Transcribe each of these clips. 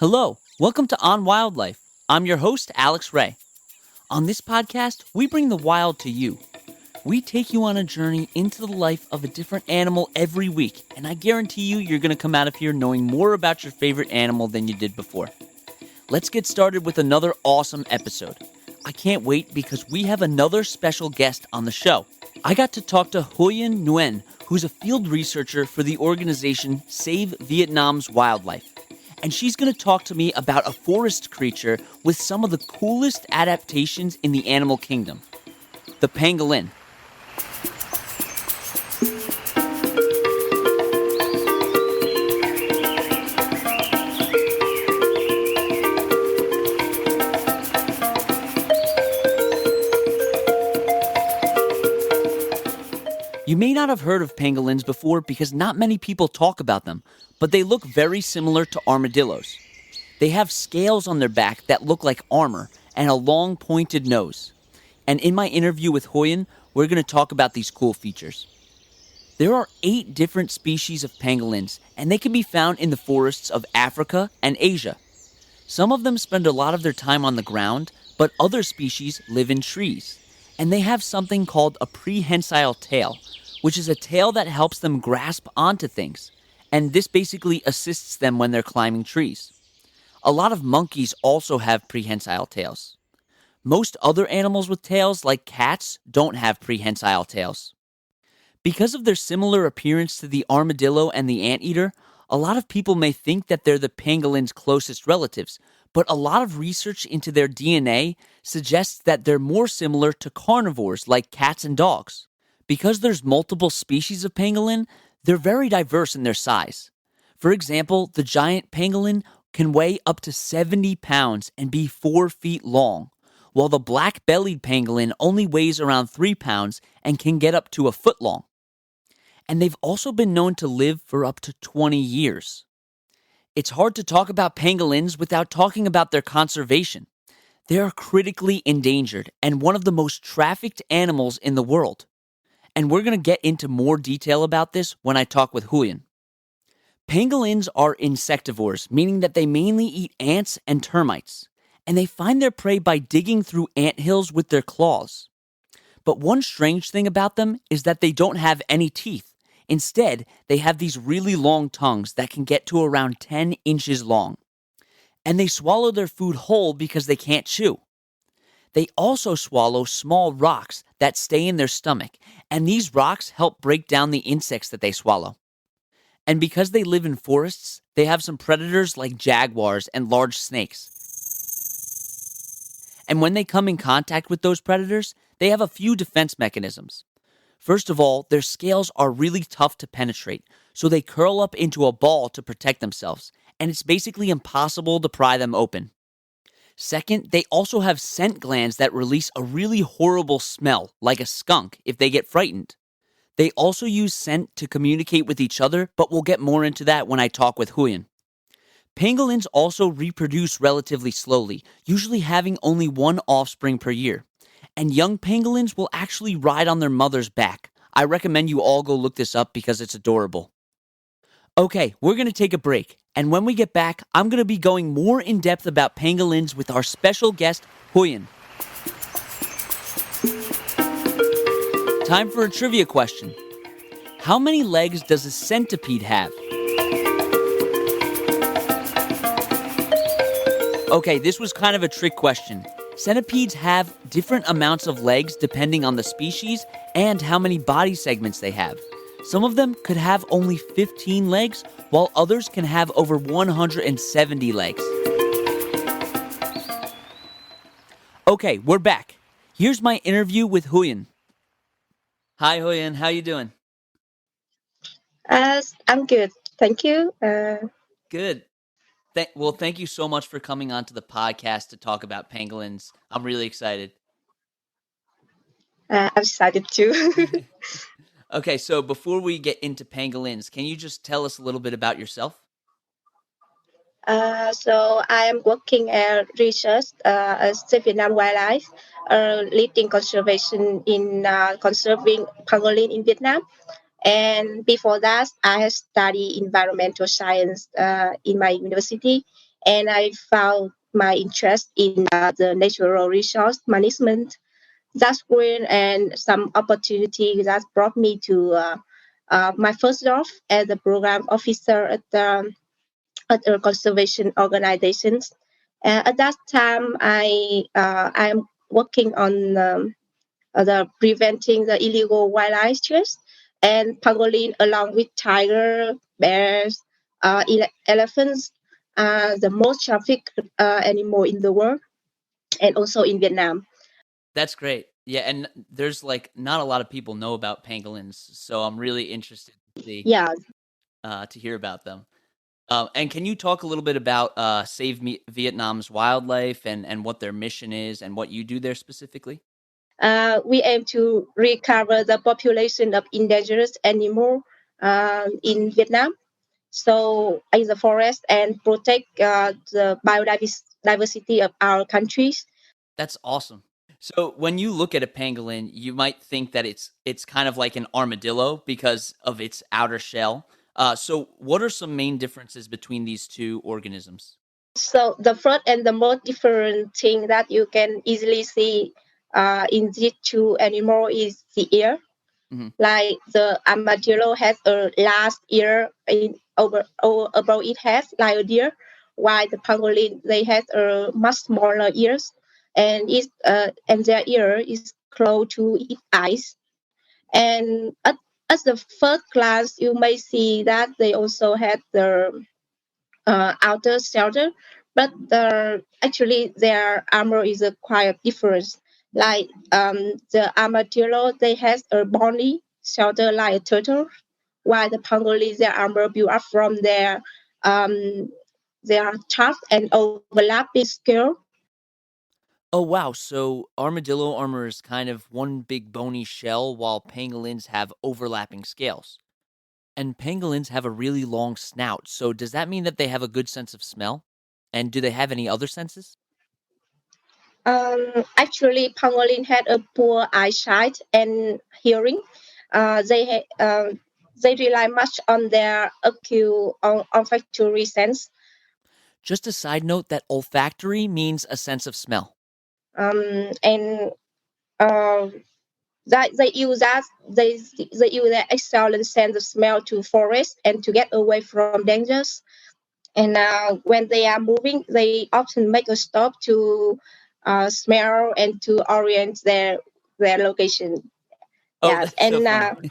Hello, welcome to On Wildlife. I'm your host, Alex Ray. On this podcast, we bring the wild to you. We take you on a journey into the life of a different animal every week, and I guarantee you're going to come out of here knowing more about your favorite animal than you did before. Let's get started with another awesome episode. I can't wait because we have another special guest on the show. I got to talk to Huyen Nguyen, who's a field researcher for the organization Save Vietnam's Wildlife. And she's going to talk to me about a forest creature with some of the coolest adaptations in the animal kingdom, the pangolin. You may not have heard of pangolins before because not many people talk about them, but they look very similar to armadillos. They have scales on their back that look like armor and a long pointed nose. And in my interview with Huyen, we're going to talk about these cool features. There are 8 different species of pangolins, and they can be found in the forests of Africa and Asia. Some of them spend a lot of their time on the ground, but other species live in trees. And they have something called a prehensile tail, which is a tail that helps them grasp onto things. And this basically assists them when they're climbing trees. A lot of monkeys also have prehensile tails. Most other animals with tails, like cats, don't have prehensile tails. Because of their similar appearance to the armadillo and the anteater, a lot of people may think that they're the pangolin's closest relatives, but a lot of research into their DNA suggests that they're more similar to carnivores like cats and dogs. Because there's multiple species of pangolin, they're very diverse in their size. For example, the giant pangolin can weigh up to 70 pounds and be 4 feet long, while the black-bellied pangolin only weighs around 3 pounds and can get up to a foot long. And they've also been known to live for up to 20 years. It's hard to talk about pangolins without talking about their conservation. They are critically endangered and one of the most trafficked animals in the world. And we're going to get into more detail about this when I talk with Huyen. Pangolins are insectivores, meaning that they mainly eat ants and termites, and they find their prey by digging through anthills with their claws. But one strange thing about them is that they don't have any teeth. Instead, they have these really long tongues that can get to around 10 inches long. And they swallow their food whole because they can't chew. They also swallow small rocks that stay in their stomach, and these rocks help break down the insects that they swallow. And because they live in forests, they have some predators like jaguars and large snakes. And when they come in contact with those predators, they have a few defense mechanisms. First of all, their scales are really tough to penetrate, so they curl up into a ball to protect themselves, and it's basically impossible to pry them open. Second, they also have scent glands that release a really horrible smell, like a skunk, if they get frightened. They also use scent to communicate with each other, but we'll get more into that when I talk with Huyen. Pangolins also reproduce relatively slowly, usually having only one offspring per year. And young pangolins will actually ride on their mother's back. I recommend you all go look this up because it's adorable. Okay, we're going to take a break. And when we get back, I'm going to be going more in depth about pangolins with our special guest, Huyen. Time for a trivia question. How many legs does a centipede have? Okay, this was kind of a trick question. Centipedes have different amounts of legs depending on the species and how many body segments they have. Some of them could have only 15 legs, while others can have over 170 legs. Okay, we're back. Here's my interview with Huyen. Hi, Huyen. How you doing? I'm good. Thank you. Good. Well, thank you so much for coming onto the podcast to talk about pangolins. I'm really excited. I'm excited too. Okay, so before we get into pangolins, can you just tell us a little bit about yourself? So I am working as research as the Vietnam wildlife, leading conservation in conserving pangolin in Vietnam. And before that, I have studied environmental science in my university. and I found my interest in the natural resource management. That's when and some opportunity that brought me to my first job as a program officer at a conservation organizations. At that time, I'm working on the preventing the illegal wildlife trade and pangolin along with tiger, bears, elephants, the most trafficked animal in the world, and also in Vietnam. That's great. Yeah, and there's like not a lot of people know about pangolins, so I'm really interested to see Yeah, to hear about them. And can you talk a little bit about Vietnam's wildlife and what their mission is and what you do there specifically? we aim to recover the population of endangered animal in Vietnam. So in the forest and protect the biodiversity of our countries. That's awesome. So when you look at a pangolin, you might think that it's kind of like an armadillo because of its outer shell. So what are some main differences between these two organisms? So the first and the most different thing that you can easily see in these two animals is the ear. Hmm. Like the armadillo has a large ear over above it has like a deer, while the pangolin they have a much smaller ears, and their ear is close to its eyes. And at the first glance, you may see that they also have the outer shelter, but actually their armor is a quite different. Like the armadillo, they have a bony shelter like a turtle, while the pangolin, their armor built up from um, their tough and overlapping scale. Oh wow, so armadillo armor is kind of one big bony shell while pangolins have overlapping scales. And pangolins have a really long snout, so does that mean that they have a good sense of smell? And do they have any other senses? Actually, pangolin had a poor eyesight and hearing. Uh, they ha- uh, they rely much on their olfactory sense. Just a side note that olfactory means a sense of smell. And uh, that they use that excellent sense of smell to forest and to get away from dangers. And when they are moving, they often make a stop to smell and to orient their location. Oh, Yes, that's so and funny.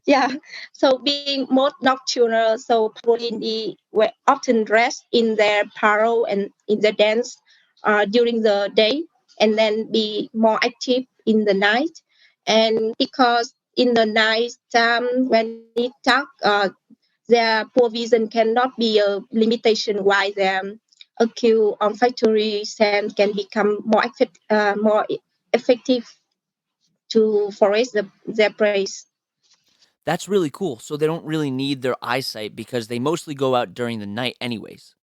yeah, so being more nocturnal, so pangolin were often dressed in their parole and in the dance during the day, and then be more active in the night. And because in the night time when it's dark, their poor vision cannot be a limitation. Why their acute olfactory sense can become more effective to forest their prey. That's really cool. So they don't really need their eyesight because they mostly go out during the night, anyways.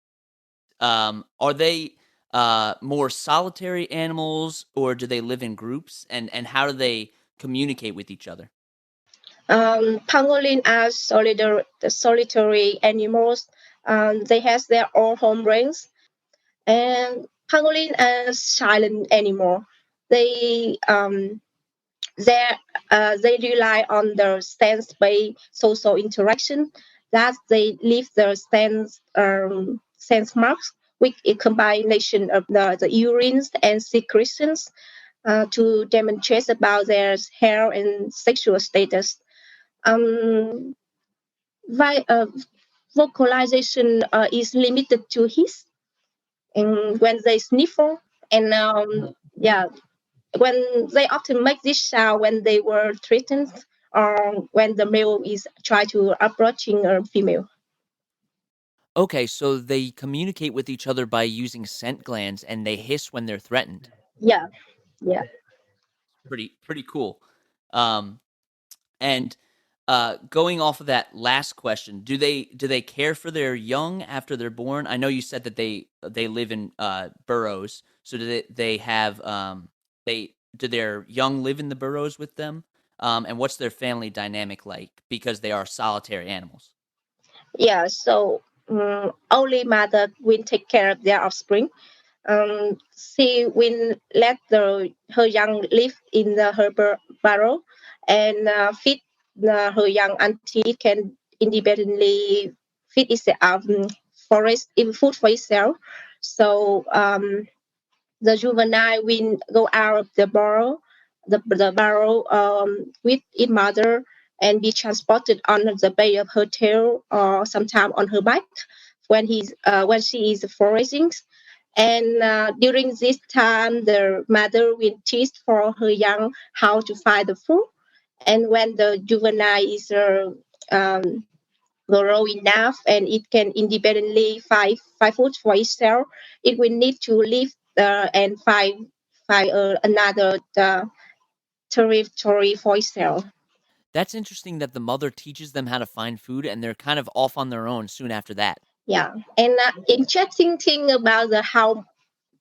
Are they more solitary animals, or do they live in groups? And how do they communicate with each other? Pangolin are solitary animals. They have their own home range, and pangolin are silent animal. They they they rely on their sense-based social interaction that they leave their sense marks with a combination of the urines and secretions to demonstrate about their hair and sexual status. Um, Vi- uh, vocalization is limited to hiss and when they sniffle and yeah, when they often make this sound when they were threatened or when the male is try to approaching a female. Okay, so they communicate with each other by using scent glands and they hiss when they're threatened. Yeah, yeah. Pretty cool. Um, And going off of that last question, do they care for their young after they're born? I know you said that they live in burrows. So do they have they do their young live in the burrows with them? And what's their family dynamic like because they are solitary animals? Yeah, so only mother will take care of their offspring. She will let her young live in her burrow and feed her young until it can independently feed itself, forest food for itself. So the juvenile will go out of the burrow with its mother and be transported on the bay of her tail or sometimes on her back when she is foraging. And during this time, the mother will teach for her young how to find the food. And when the juvenile is um, grow enough and it can independently find food for itself, it will need to leave and find another territory for itself. That's interesting that the mother teaches them how to find food and they're kind of off on their own soon after that. Yeah, and interesting thing about the how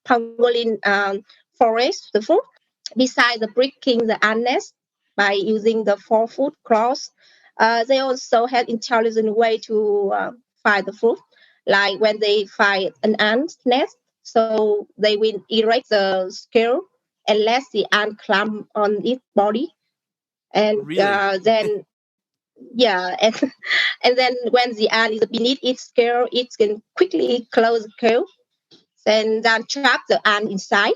pangolin forest the food. Besides the breaking the ant nest by using the four-foot claws, they also have intelligent way to find the food. Like when they find an ant nest, so they will erect the scale and let the ant climb on its body, and Really? then yeah, and and then when the ant is beneath its scale, it can quickly close the scale and then trap the ant inside.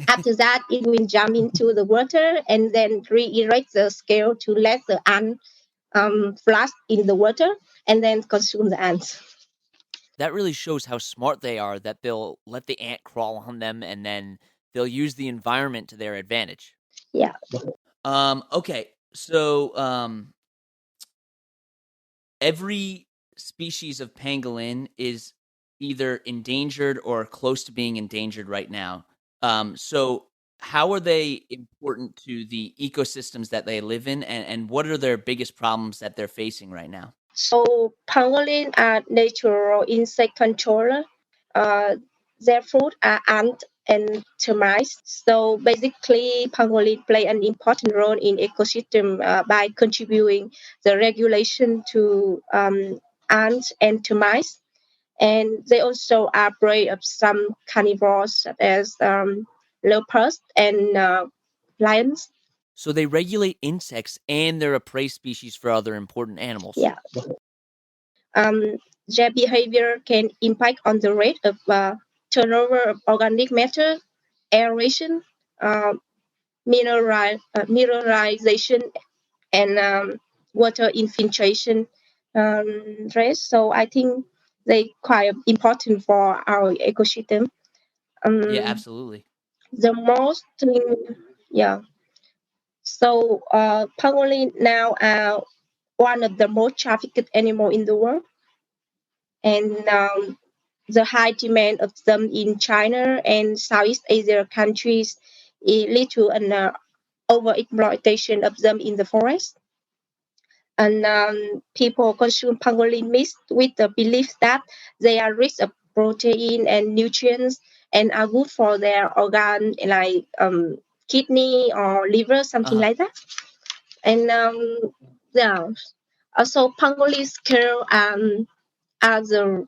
After that, it will jump into the water and then re-erect the scale to let the ant flash in the water and then consume the ants. That really shows how smart they are that they'll let the ant crawl on them and then they'll use the environment to their advantage. Yeah. Okay. So every species of pangolin is either endangered or close to being endangered right now. So how are they important to the ecosystems that they live in, and what are their biggest problems that they're facing right now? So pangolin are natural insect controller. Uh, their food are ants and termites. So basically, pangolin play an important role in ecosystem by contributing the regulation to ants and termites. And they also are prey of some carnivores such as leopards and lions. So they regulate insects and they're a prey species for other important animals. Yeah. Um, their behavior can impact on the rate of turnover of organic matter, aeration, uh, mineralization, and water infiltration rates. So I think they quite important for our ecosystem. Yeah, Um, absolutely. the most yeah. So pangolin now are one of the most trafficked animal in the world, and the high demand of them in China and Southeast Asia countries lead to an overexploitation of them in the forest. And people consume pangolin meat with the belief that they are rich of protein and nutrients and are good for their organ like kidney or liver, something Uh-huh. like that. And yeah, also pangolin scale are the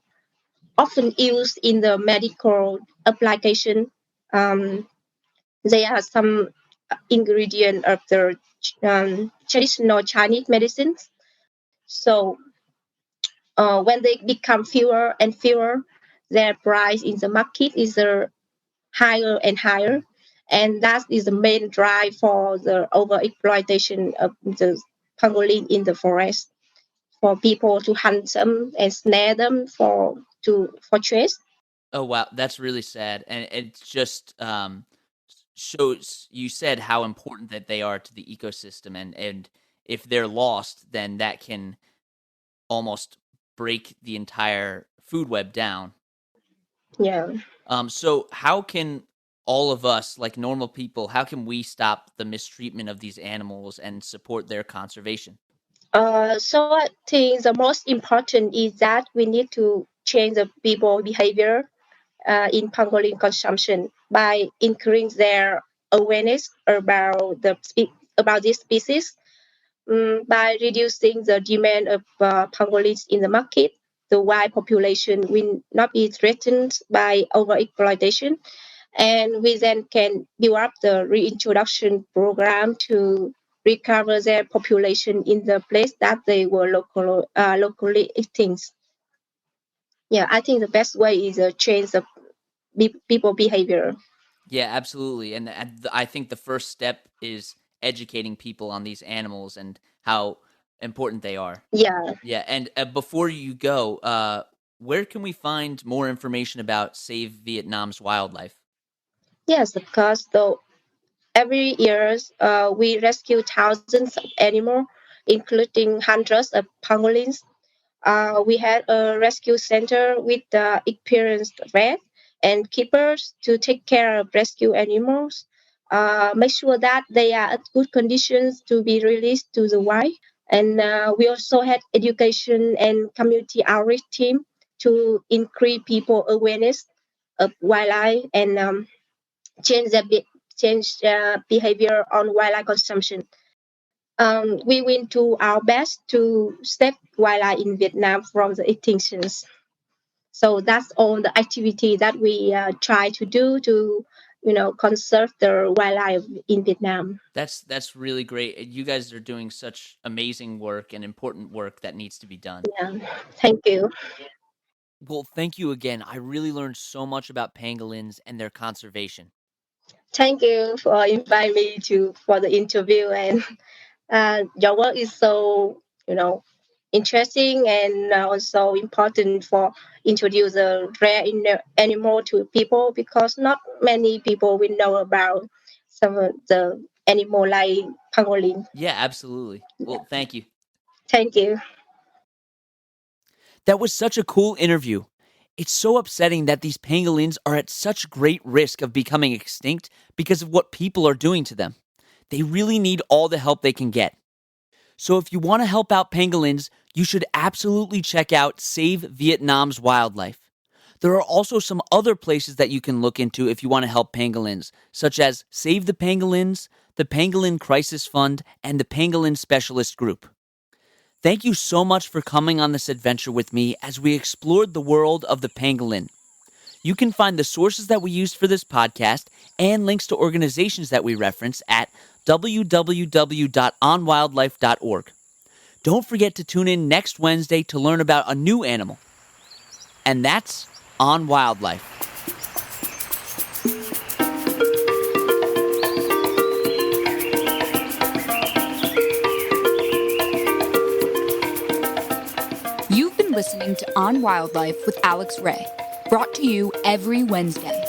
often used in the medical application. Um, they are some ingredient of the traditional Chinese medicines. So when they become fewer and fewer, their price in the market is higher and higher. And that is the main drive for the overexploitation of the pangolin in the forest for people to hunt them and snare them for trade. Oh wow, that's really sad, and it just shows you said how important that they are to the ecosystem, and if they're lost, then that can almost break the entire food web down. Yeah. So how can all of us, like normal people, how can we stop the mistreatment of these animals and support their conservation? So I think the most important is that we need to change the people behavior in pangolin consumption by increasing their awareness about about this species, by reducing the demand of pangolins in the market, the wild population will not be threatened by overexploitation. And we then can build up the reintroduction program to recover their population in the place that they were locally extinct. Yeah, I think the best way is to change the people behavior. Yeah, absolutely. And I think the first step is educating people on these animals and how important they are. Yeah, Yeah, and before you go, where can we find more information about Save Vietnam's wildlife? yes, because though every year we rescue thousands of animals, including hundreds of pangolins. We had a rescue center with experienced vets and keepers to take care of rescue animals, make sure that they are at good conditions to be released to the wild. And we also had education and community outreach team to increase people awareness of wildlife and change their behavior on wildlife consumption. We will do our best to stop wildlife in Vietnam from the extinctions. So that's all the activity that we try to do to, conserve the wildlife in Vietnam. That's really great. You guys are doing such amazing work and important work that needs to be done. Yeah, thank you. Well, thank you again. I really learned so much about pangolins and their conservation. Thank you for inviting me to for the interview, and your work is so interesting and also important for introduce the rare animal to people because not many people will know about some of the animal like pangolin. Yeah, absolutely. Yeah. Well, thank you. Thank you. That was such a cool interview. It's so upsetting that these pangolins are at such great risk of becoming extinct because of what people are doing to them. They really need all the help they can get. So if you want to help out pangolins, you should absolutely check out Save Vietnam's Wildlife. There are also some other places that you can look into if you want to help pangolins, such as Save the Pangolins, the Pangolin Crisis Fund, and the Pangolin Specialist Group. Thank you so much for coming on this adventure with me as we explored the world of the pangolin. You can find the sources that we used for this podcast and links to organizations that we reference at www.onwildlife.org. Don't forget to tune in next Wednesday to learn about a new animal. And that's On Wildlife. You've been listening to On Wildlife with Alex Ray, brought to you every Wednesday.